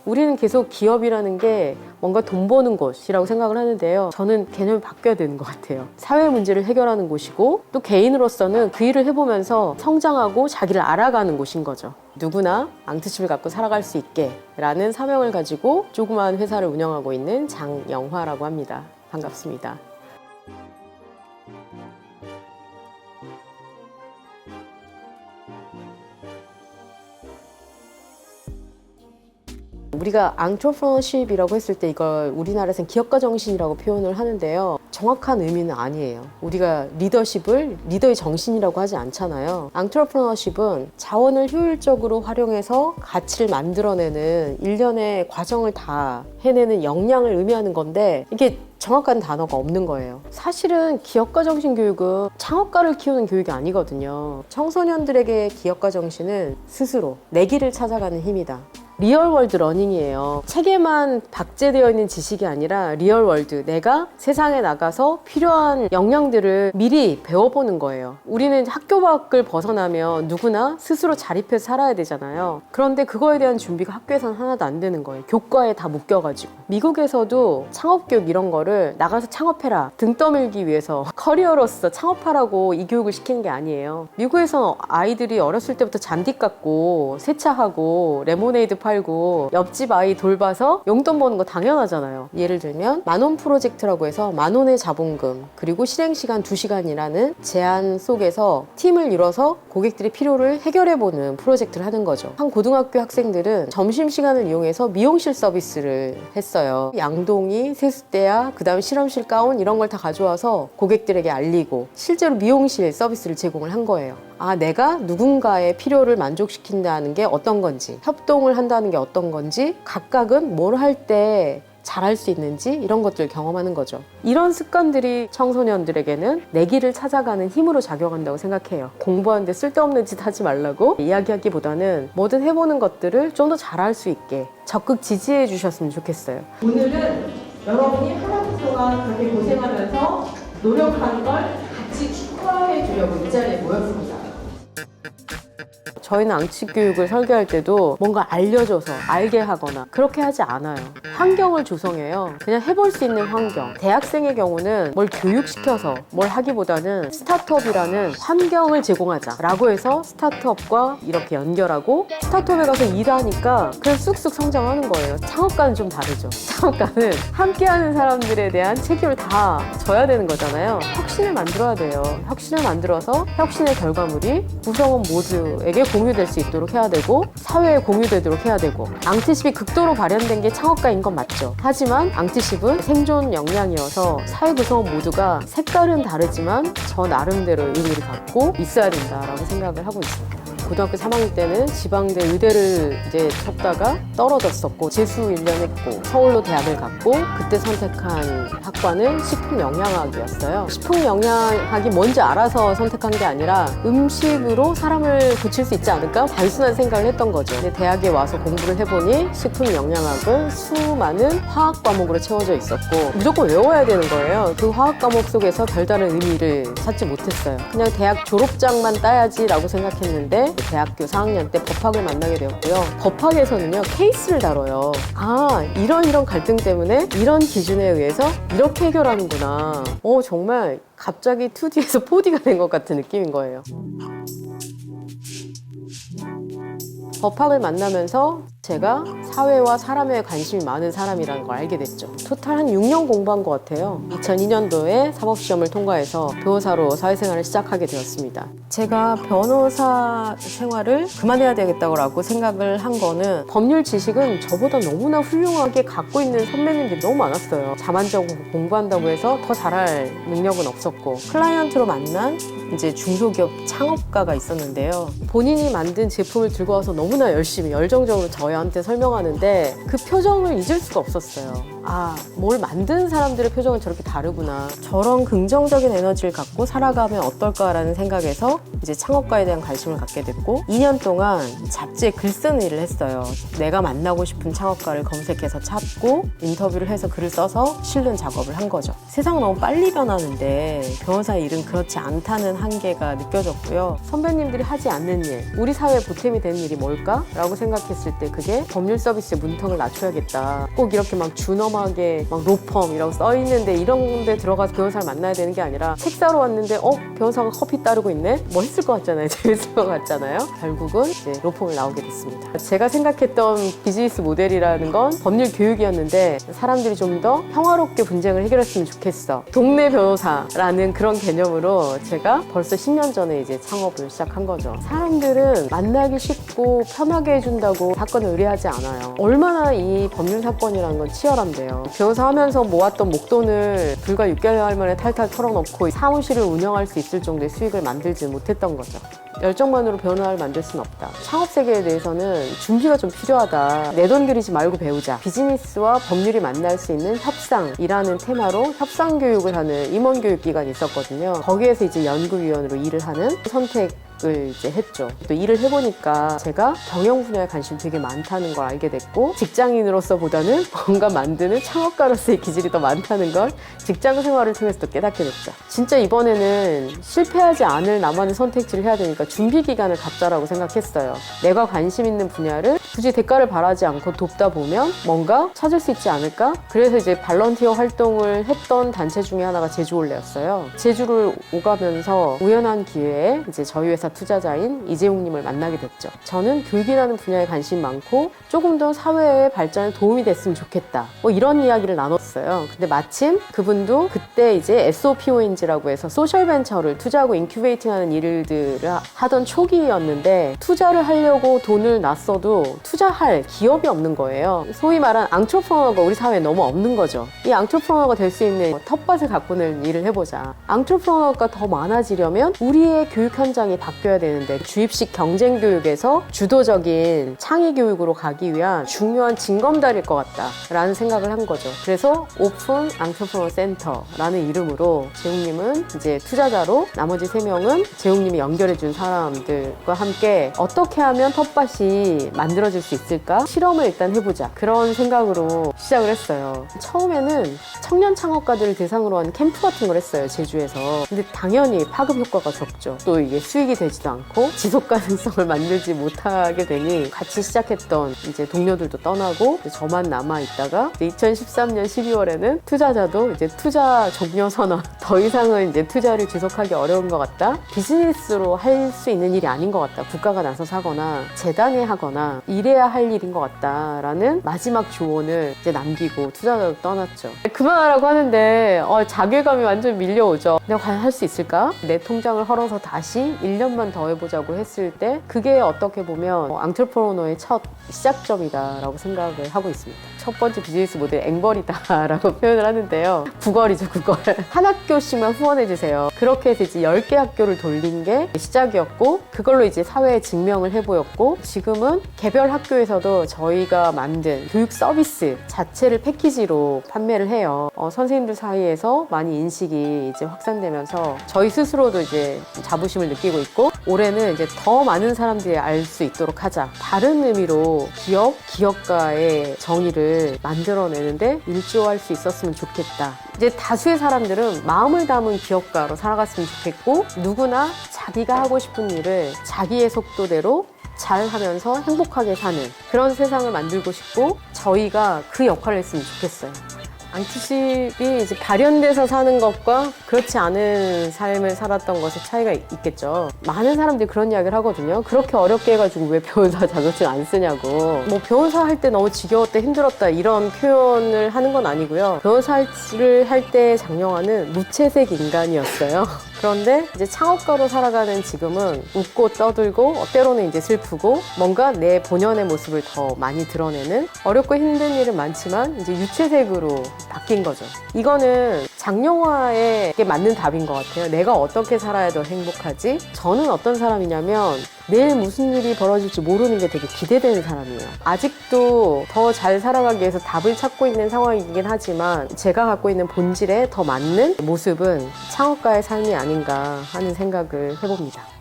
우리는 계속 기업이라는 게 뭔가 돈 버는 곳이라고 생각을 하는데요. 저는 개념이 바뀌어야 되는 것 같아요. 사회 문제를 해결하는 곳이고 또 개인으로서는 그 일을 해보면서 성장하고 자기를 알아가는 곳인 거죠. 누구나 앙트칩을 갖고 살아갈 수 있게 라는 사명을 가지고 조그마한 회사를 운영하고 있는 장영화라고 합니다. 반갑습니다. 우리가 앙트레프너십이라고 했을 때 이걸 우리나라에서는 기업가 정신이라고 표현을 하는데요. 정확한 의미는 아니에요. 우리가 리더십을 리더의 정신이라고 하지 않잖아요. 앙트레프너십은 자원을 효율적으로 활용해서 가치를 만들어내는 일련의 과정을 다 해내는 역량을 의미하는 건데 이게 정확한 단어가 없는 거예요. 사실은 기업가 정신 교육은 창업가를 키우는 교육이 아니거든요. 청소년들에게 기업가 정신은 스스로 내 길을 찾아가는 힘이다. 리얼월드 러닝이에요. 책에만 박제되어 있는 지식이 아니라 리얼월드, 내가 세상에 나가서 필요한 역량들을 미리 배워보는 거예요. 우리는 학교 밖을 벗어나면 누구나 스스로 자립해서 살아야 되잖아요. 그런데 그거에 대한 준비가 학교에서는 하나도 안 되는 거예요. 교과에 다 묶여가지고. 미국에서도 창업교육 이런 거를 나가서 창업해라, 등 떠밀기 위해서 커리어로서 창업하라고 이 교육을 시키는 게 아니에요. 미국에서는 아이들이 어렸을 때부터 잔디 깎고 세차하고 레모네이드 팔고 옆집 아이 돌봐서 용돈 버는 거 당연하잖아요. 예를 들면 만원 프로젝트라고 해서 만원의 자본금 그리고 실행시간 2시간이라는 제한 속에서 팀을 이뤄서 고객들의 필요를 해결해보는 프로젝트를 하는 거죠. 한 고등학교 학생들은 점심시간을 이용해서 미용실 서비스를 했어요. 양동이, 세숫대야, 그 다음 실험실 가운 이런 걸 다 가져와서 고객들에게 알리고 실제로 미용실 서비스를 제공을 한 거예요. 아, 내가 누군가의 필요를 만족시킨다는 게 어떤 건지, 협동을 한다는 게 어떤 건지, 각각은 뭘 할 때 잘할 수 있는지 이런 것들을 경험하는 거죠. 이런 습관들이 청소년들에게는 내 길을 찾아가는 힘으로 작용한다고 생각해요. 공부하는데 쓸데없는 짓 하지 말라고 이야기하기보다는 뭐든 해보는 것들을 좀 더 잘할 수 있게 적극 지지해 주셨으면 좋겠어요. 오늘은 여러분이 하루 동안 그렇게 고생하면서 노력하는 걸 같이 축하해 주려고 이 자리에 모였습니다. 저희는 앙치 교육을 설계할 때도 뭔가 알려줘서 알게 하거나 그렇게 하지 않아요. 환경을 조성해요. 그냥 해볼 수 있는 환경. 대학생의 경우는 뭘 교육시켜서 뭘 하기보다는 스타트업이라는 환경을 제공하자 라고 해서 스타트업과 이렇게 연결하고 스타트업에 가서 일하니까 그냥 쑥쑥 성장하는 거예요. 창업가는 좀 다르죠. 창업가는 함께하는 사람들에 대한 책임을 다 져야 되는 거잖아요. 혁신을 만들어야 돼요. 혁신을 만들어서 혁신의 결과물이 구성원 모두에게 공유될 수 있도록 해야 되고 사회에 공유되도록 해야 되고 앙트십이 극도로 발현된 게 창업가인 건 맞죠. 하지만 앙트십은 생존 역량이어서 사회 구성원 모두가 색깔은 다르지만 저 나름대로의 의미를 갖고 있어야 된다라고 생각을 하고 있습니다. 고등학교 3학년 때는 지방대 의대를 이제 쳤다가 떨어졌었고 재수 1년 했고 서울로 대학을 갔고 그때 선택한 학과는 식품영양학이었어요. 식품영양학이 뭔지 알아서 선택한 게 아니라 음식으로 사람을 고칠 수 있지 않을까? 단순한 생각을 했던 거죠. 근데 대학에 와서 공부를 해보니 식품영양학은 수많은 화학 과목으로 채워져 있었고 무조건 외워야 되는 거예요. 그 화학 과목 속에서 별다른 의미를 찾지 못했어요. 그냥 대학 졸업장만 따야지 라고 생각했는데 대학교 4학년 때 법학을 만나게 되었고요. 법학에서는요, 케이스를 다뤄요. 아, 이런 갈등 때문에 이런 기준에 의해서 이렇게 해결하는구나. 정말 갑자기 2D에서 4D가 된 것 같은 느낌인 거예요. 법학을 만나면서 제가 사회와 사람에 관심이 많은 사람이라는 걸 알게 됐죠. 토탈 한 6년 공부한 것 같아요. 2002년도에 사법시험을 통과해서 변호사로 사회생활을 시작하게 되었습니다. 제가 변호사 생활을 그만해야 되겠다고 생각을 한 거는 법률 지식은 저보다 너무나 훌륭하게 갖고 있는 선배님들이 너무 많았어요. 자만적으로 공부한다고 해서 더 잘할 능력은 없었고 클라이언트로 만난 이제 중소기업 창업가가 있었는데요. 본인이 만든 제품을 들고 와서 너무나 열심히 열정적으로 저희한테 설명하는데 그 표정을 잊을 수가 없었어요. 뭘 만드는 사람들의 표정은 저렇게 다르구나. 저런 긍정적인 에너지를 갖고 살아가면 어떨까라는 생각에서 이제 창업가에 대한 관심을 갖게 됐고 2년 동안 잡지에 글 쓰는 일을 했어요. 내가 만나고 싶은 창업가를 검색해서 찾고 인터뷰를 해서 글을 써서 실는 작업을 한 거죠. 세상 너무 빨리 변하는데 변호사의 일은 그렇지 않다는 한계가 느껴졌고요. 선배님들이 하지 않는 일, 우리 사회에 보탬이 되는 일이 뭘까? 라고 생각했을 때 그게 법률 서비스의 문턱을 낮춰야겠다. 꼭 이렇게 막 준엄하게 막 로펌이라고 써있는데 이런 데 들어가서 변호사를 만나야 되는 게 아니라 책 사러 왔는데 변호사가 커피 따르고 있네? 멋있을 것 같잖아요. 재밌을 것 같잖아요. 결국은 이제 로펌을 나오게 됐습니다. 제가 생각했던 비즈니스 모델이라는 건 법률 교육이었는데 사람들이 좀 더 평화롭게 분쟁을 해결했으면 좋겠어. 동네 변호사라는 그런 개념으로 제가 벌써 10년 전에 이제 창업을 시작한 거죠. 사람들은 만나기 쉽고 편하게 해준다고 사건을 의뢰하지 않아요. 얼마나 이 법률 사건이라는 건 치열한데요. 변호사 하면서 모았던 목돈을 불과 6개월 만에 탈탈 털어놓고 사무실을 운영할 수 있을 정도의 수익을 만들지 못했던 거죠. 열정만으로 변화를 만들 수는 없다. 창업 세계에 대해서는 준비가 좀 필요하다. 내 돈 들이지 말고 배우자. 비즈니스와 법률이 만날 수 있는 협상이라는 테마로 협상 교육을 하는 임원교육기관이 있었거든요. 거기에서 이제 연구위원으로 일을 하는 선택을 이제 했죠. 또 일을 해보니까 제가 경영 분야에 관심이 되게 많다는 걸 알게 됐고 직장인으로서 보다는 뭔가 만드는 창업가로서의 기질이 더 많다는 걸 직장 생활을 통해서 또 깨닫게 됐죠. 진짜 이번에는 실패하지 않을 나만의 선택지를 해야 되니까 준비 기간을 갖자라고 생각했어요. 내가 관심 있는 분야를 굳이 대가를 바라지 않고 돕다 보면 뭔가 찾을 수 있지 않을까? 그래서 이제 발런티어 활동을 했던 단체 중에 하나가 제주올레였어요. 제주를 오가면서 우연한 기회에 이제 저희 회사 투자자인 이재용님을 만나게 됐죠. 저는 교육이라는 분야에 관심이 많고 조금 더 사회의 발전에 도움이 됐으면 좋겠다. 이런 이야기를 나눴어요. 근데 마침 그분도 그때 이제 SOPONG라고 해서 소셜벤처를 투자하고 인큐베이팅하는 일들을 하던 초기였는데 투자를 하려고 돈을 놨어도 투자할 기업이 없는 거예요. 소위 말한 앙트로프너가 우리 사회에 너무 없는 거죠. 이 앙트로프너가 될 수 있는 텃밭을 가꾸는 일을 해보자. 앙트로프너가 더 많아지려면 우리의 교육 현장이 바뀌어야 되는데 주입식 경쟁 교육에서 주도적인 창의 교육으로 가기 위한 중요한 징검다리일 것 같다라는 생각을 한 거죠. 그래서 오픈 앙트로프너 센터라는 이름으로 재웅님은 이제 투자자로 나머지 3명은 재웅님이 연결해준 사람들과 함께 어떻게 하면 텃밭이 만들어질 수 있을까? 실험을 일단 해보자. 그런 생각으로 시작을 했어요. 처음에는 청년 창업가들을 대상으로 한 캠프 같은 걸 했어요. 제주에서. 근데 당연히 파급 효과가 적죠. 또 이게 수익이 되지도 않고 지속 가능성을 만들지 못하게 되니 같이 시작했던 이제 동료들도 떠나고 저만 남아 있다가 2013년 12월에는 투자자도 이제 투자 종료 선언. 더 이상은 이제 투자를 지속하기 어려운 것 같다. 비즈니스로 할 수 있는 일이 아닌 것 같다. 국가가 나서서 하거나 재단에 하거나 이래야 할 일인 것 같다라는 마지막 조언을 이제 남기고 투자자도 떠났죠. 그만하라고 하는데 자괴감이 완전 밀려오죠. 내가 과연 할 수 있을까? 내 통장을 헐어서 다시 1년만 더 해보자고 했을 때 그게 어떻게 보면 앙트레프너의 첫 시작점이다라고 생각을 하고 있습니다. 첫 번째 비즈니스 모델 앵벌이다라고 표현을 하는데요. 구걸이죠, 구걸. 한 학교씩만 후원해주세요. 그렇게 해서 이제 10개 학교를 돌린 게 시작이었고 그걸로 이제 사회에 증명을 해보였고 지금은 개별 학교에서도 저희가 만든 교육 서비스 자체를 패키지로 판매를 해요. 선생님들 사이에서 많이 인식이 이제 확산되면서 저희 스스로도 이제 자부심을 느끼고 있고 올해는 이제 더 많은 사람들이 알 수 있도록 하자. 다른 의미로 기업가의 정의를 만들어내는데 일조할 수 있었으면 좋겠다. 이제 다수의 사람들은 마음을 담은 기업가로 살아갔으면 좋겠고 누구나 자기가 하고 싶은 일을 자기의 속도대로 잘 하면서 행복하게 사는 그런 세상을 만들고 싶고 저희가 그 역할을 했으면 좋겠어요. 앙트십이 이제 발현돼서 사는 것과 그렇지 않은 삶을 살았던 것의 차이가 있겠죠. 많은 사람들이 그런 이야기를 하거든요. 그렇게 어렵게 해가지고 왜 변호사 자격증 안 쓰냐고. 변호사 할 때 너무 지겨웠다, 힘들었다 이런 표현을 하는 건 아니고요. 변호사를 할 때 장영화는 무채색 인간이었어요. 그런데 이제 창업가로 살아가는 지금은 웃고 떠들고 때로는 이제 슬프고 뭔가 내 본연의 모습을 더 많이 드러내는 어렵고 힘든 일은 많지만 이제 유채색으로 바뀐 거죠. 이거는 장영화에 맞는 답인 것 같아요. 내가 어떻게 살아야 더 행복하지? 저는 어떤 사람이냐면 내일 무슨 일이 벌어질지 모르는 게 되게 기대되는 사람이에요. 아직도 더 잘 살아가기 위해서 답을 찾고 있는 상황이긴 하지만 제가 갖고 있는 본질에 더 맞는 모습은 창업가의 삶이 아닌가 하는 생각을 해봅니다.